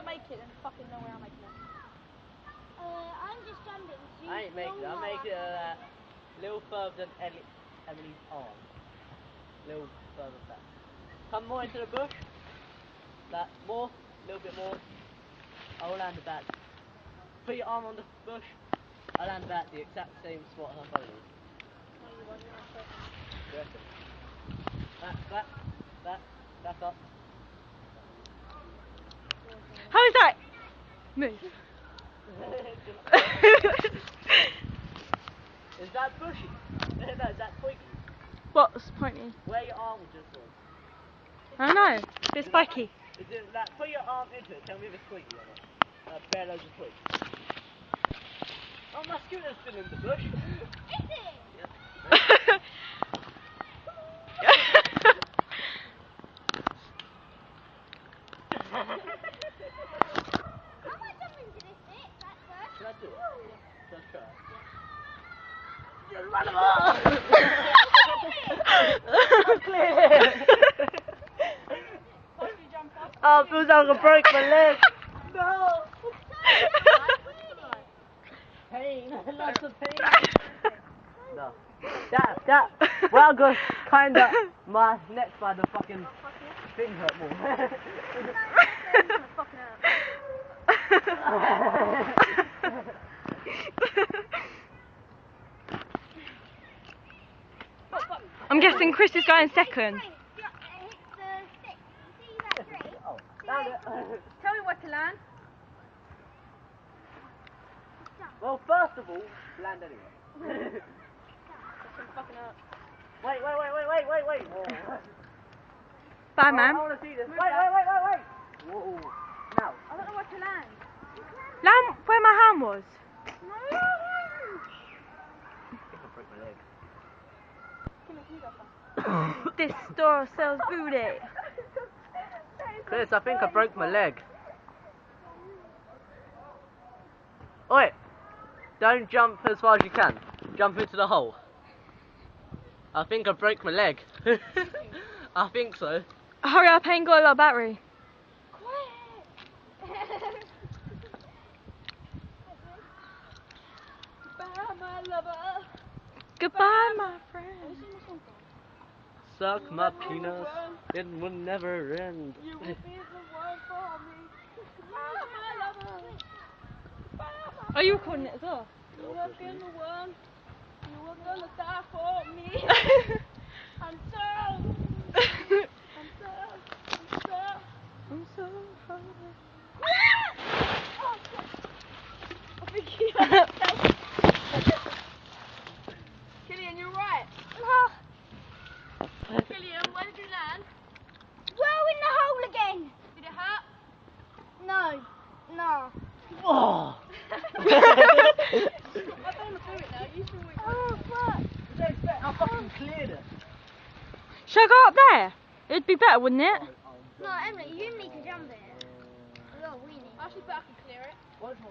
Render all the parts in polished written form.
make it, then fucking no way I'm making it. I'm just jumping. So I ain't making it. I'll make it a little further than Emily's arm. Little further back. Come more into the bush. That more, a little bit more. I'll land the back. Put your arm on the bush. I'll land back the exact same spot as I was. No, you won't. You're not perfect. You reckon? Back up. How is that? Move. Is that bushy? No, is that twiggy? What's pointy? Where your arm just was. I don't know. It's spiky. Is it like, put your arm into it, tell me if it's twiggy or not. Bare loads of twigs. Oh, my scooter's still in the bush. Is it? Yep. How am I jumping to this bit? That first? Should I do it? Yeah. Just try it. Yeah. Just run them off! I'm clear! First you jump off. Oh, it feels like I broke my leg! No! Pain! Lots of pain! No. That, well, I got kinda, my neck by the fucking thing hurt more. I'm guessing Chris is going second. Hit the stick. See that tree? Oh, found it. Tell me where to land. Well, first of all, land anyway. Fucking up. Wait. Whoa. Bye, man. I want to see this. Wait. Whoa. Now. I don't know where to land. Land where my hand was. I think I broke my leg. This store sells booty. Chris, I think I broke my leg. Oi! Don't jump as far as you can. Jump into the hole. I think I broke my leg. I think so. Hurry up, I ain't got a lot of battery. Goodbye, my lover. Goodbye, my friend. Suck my penis. It will never end. You will be the one for me. Goodbye, my lover. Goodbye, my Are you recording it as well? You have been the one. You were gonna die for me. I'm so hungry. I think Killian, you're right. Killian, where did you land? Well, in the hole again. Did it hurt? No. Oh! I don't want to do it now. You should wait. Oh, fuck. I fucking cleared it. Should I go up there? It'd be better, wouldn't it? No, Emily, you need to jump it. No, we need. I actually bet I can clear it.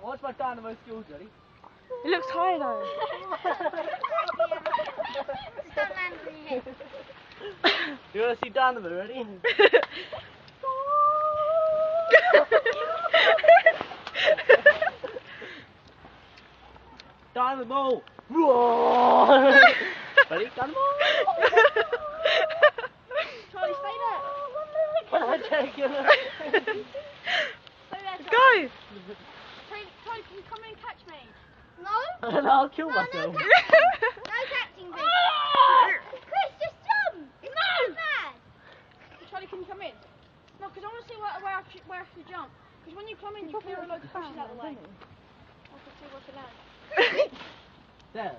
What's my dynamo skills, ready? It looks high though. Stop landing on your head. You want to see dynamo, ready? Dynamo! Ready? Dynamo! Charlie, stay there. Can I take you? Stay there, Charlie. Go! Charlie, can you come in and catch me? No? And I'll kill No myself. catching. No catching, Chris. Chris, just jump. It's not bad. Charlie, can you come in? No, because I want to see where I should jump. Because when you come in, you clear a load of bushes out of the way. I can see where to land. There.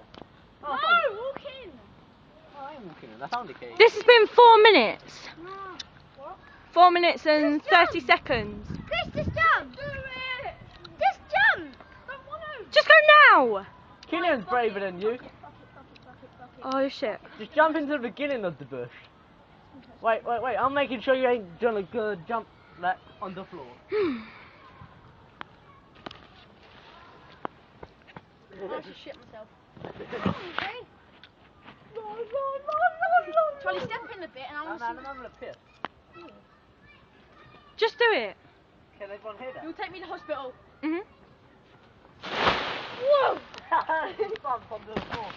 No, walk in. Oh, I am walking in. I found the cave. This has been 4 minutes. No. What? 4 minutes and 30 seconds. Chris, just jump. Do it. Just jump. Don't want to. Just go now! Killian's braver than you. Fuck it. Oh shit. Just jump into the beginning of the bush. Wait. I'm making sure you ain't gonna jump like on the floor. I actually shit myself. Okay. Charlie, step in a bit and I want to see. I'm gonna piss. Just do it. Can everyone hear that? You'll take me to hospital. Mhm. Whoa! Bump onto the floor.